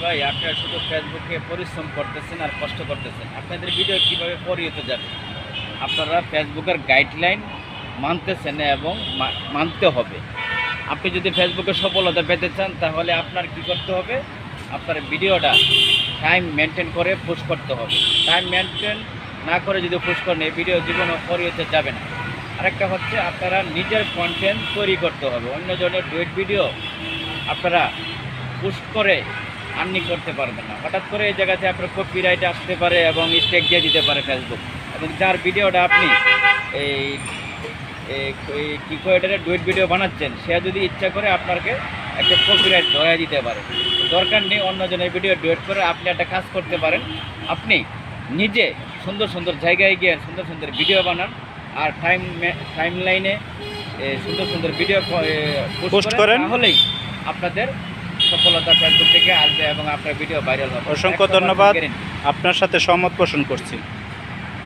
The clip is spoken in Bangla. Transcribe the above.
ভাই আপনারা শুধু ফেসবুকে পরিশ্রম করতেছেন আর কষ্ট করতেছেন, আপনাদের ভিডিও কীভাবে পরিহতে যাবে? আপনারা ফেসবুকের গাইডলাইন মানতেছেন না এবং মানতে হবে। আপনি যদি ফেসবুকে সফলতা পেতে চান তাহলে আপনার কি করতে হবে? আপনার ভিডিওটা টাইম মেনটেন করে পোস্ট করতে হবে। টাইম মেনটেন না করে যদি পোস্ট করেন এই ভিডিও জীবনে পরিহতে যাবে না। আরেকটা হচ্ছে আপনারা নিজের কন্টেন্ট তৈরি করতে হবে। অন্য জনের ডুয়েট ভিডিও আপনারা পোস্ট করে আর্নিং করতে পারবেন না। হঠাৎ করে এই জায়গাতে আপনার কপিরাইট আসতে পারে এবং স্ট্রাইক দিয়ে দিতে পারে ফেসবুক। এবং যার ভিডিওটা আপনি এই কী করে এটা ডুয়েট ভিডিও বানাচ্ছেন, সে যদি ইচ্ছা করে আপনাকে একটা কপিরাইট ধরাই দিতে পারে। দরকার নেই অন্যজনের ভিডিও ডুয়েট করে আপনি একটা কাজ করতে পারেন। আপনি নিজে সুন্দর সুন্দর জায়গায় গিয়ে সুন্দর সুন্দর ভিডিও বানান আর টাইম লাইনে সুন্দর সুন্দর ভিডিও পোস্ট করেন, তাহলেই আপনাদের সফলতা ফেসবুক থেকে আসবে এবং আপনার ভিডিও ভাইরাল হবে। অসংখ্য ধন্যবাদ, আপনার সাথে সহমত পোষণ করছি।